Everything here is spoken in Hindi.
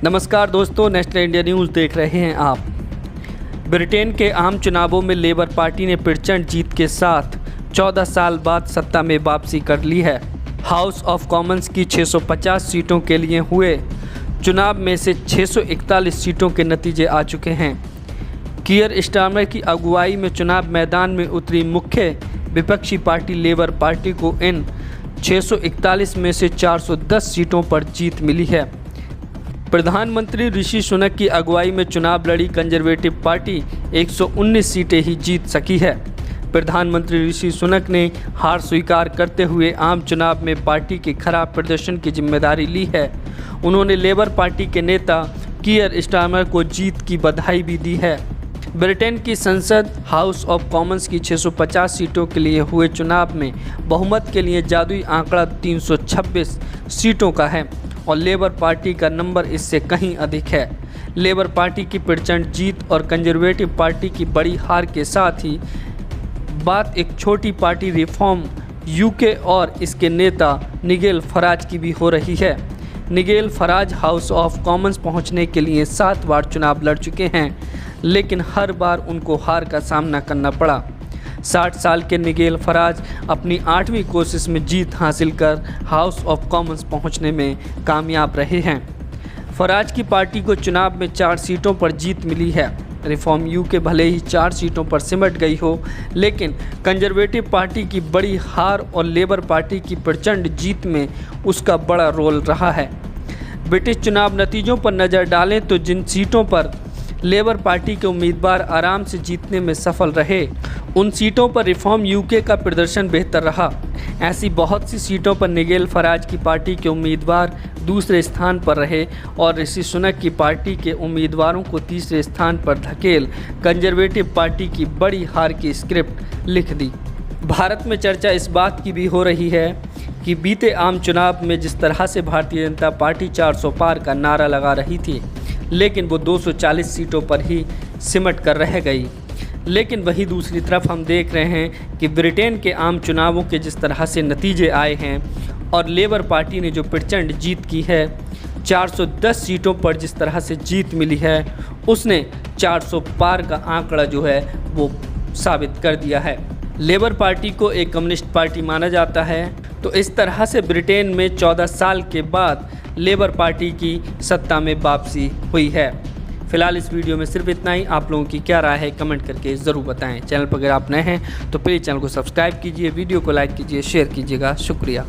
नमस्कार दोस्तों, नेशनल इंडिया न्यूज़ देख रहे हैं आप। ब्रिटेन के आम चुनावों में लेबर पार्टी ने प्रचंड जीत के साथ 14 साल बाद सत्ता में वापसी कर ली है। हाउस ऑफ कॉमन्स की 650 सीटों के लिए हुए चुनाव में से 641 सीटों के नतीजे आ चुके हैं। कीयर स्टारमर की अगुवाई में चुनाव मैदान में उतरी मुख्य विपक्षी पार्टी लेबर पार्टी को इन 641 में से 410 सीटों पर जीत मिली है। प्रधानमंत्री ऋषि सुनक की अगुवाई में चुनाव लड़ी कंजर्वेटिव पार्टी 119 सीटें ही जीत सकी है। प्रधानमंत्री ऋषि सुनक ने हार स्वीकार करते हुए आम चुनाव में पार्टी के खराब प्रदर्शन की जिम्मेदारी ली है। उन्होंने लेबर पार्टी के नेता कीयर स्टारमर को जीत की बधाई भी दी है। ब्रिटेन की संसद हाउस ऑफ कॉमन्स की 650 सीटों के लिए हुए चुनाव में बहुमत के लिए जादुई आंकड़ा 326 सीटों का है और लेबर पार्टी का नंबर इससे कहीं अधिक है। लेबर पार्टी की प्रचंड जीत और कंजर्वेटिव पार्टी की बड़ी हार के साथ ही बात एक छोटी पार्टी रिफॉर्म यूके और इसके नेता निगेल फराज की भी हो रही है। Nigel Farage house of Commons पहुंचने के लिए 7 बार चुनाव लड़ चुके हैं, लेकिन हर बार उनको हार का सामना करना पड़ा। 60 साल के निगेल फराज अपनी 8वीं कोशिश में जीत हासिल कर हाउस ऑफ कॉमन्स पहुंचने में कामयाब रहे हैं। फराज की पार्टी को चुनाव में 4 सीटों पर जीत मिली है। रिफॉर्म यूके भले ही 4 सीटों पर सिमट गई हो, लेकिन कंजर्वेटिव पार्टी की बड़ी हार और लेबर पार्टी की प्रचंड जीत में उसका बड़ा रोल रहा है। ब्रिटिश चुनाव नतीजों पर नज़र डालें तो जिन सीटों पर लेबर पार्टी के उम्मीदवार आराम से जीतने में सफल रहे, उन सीटों पर रिफॉर्म यूके का प्रदर्शन बेहतर रहा। ऐसी बहुत सी सीटों पर निगेल फराज की पार्टी के उम्मीदवार दूसरे स्थान पर रहे और ऋषि सुनक की पार्टी के उम्मीदवारों को तीसरे स्थान पर धकेल कंजर्वेटिव पार्टी की बड़ी हार की स्क्रिप्ट लिख दी। भारत में चर्चा इस बात की भी हो रही है कि बीते आम चुनाव में जिस तरह से भारतीय जनता पार्टी 400 पार का नारा लगा रही थी, लेकिन वो 240 सीटों पर ही सिमट कर रह गई। लेकिन वहीं दूसरी तरफ हम देख रहे हैं कि ब्रिटेन के आम चुनावों के जिस तरह से नतीजे आए हैं और लेबर पार्टी ने जो प्रचंड जीत की है, 410 सीटों पर जिस तरह से जीत मिली है, उसने 400 पार का आंकड़ा जो है वो साबित कर दिया है। लेबर पार्टी को एक कम्युनिस्ट पार्टी माना जाता है, तो इस तरह से ब्रिटेन में 14 साल के बाद लेबर पार्टी की सत्ता में वापसी हुई है। फिलहाल इस वीडियो में सिर्फ इतना ही। आप लोगों की क्या राय है कमेंट करके ज़रूर बताएं। चैनल पर अगर आप नए हैं तो प्लीज़ चैनल को सब्सक्राइब कीजिए, वीडियो को लाइक कीजिए, शेयर कीजिएगा। शुक्रिया।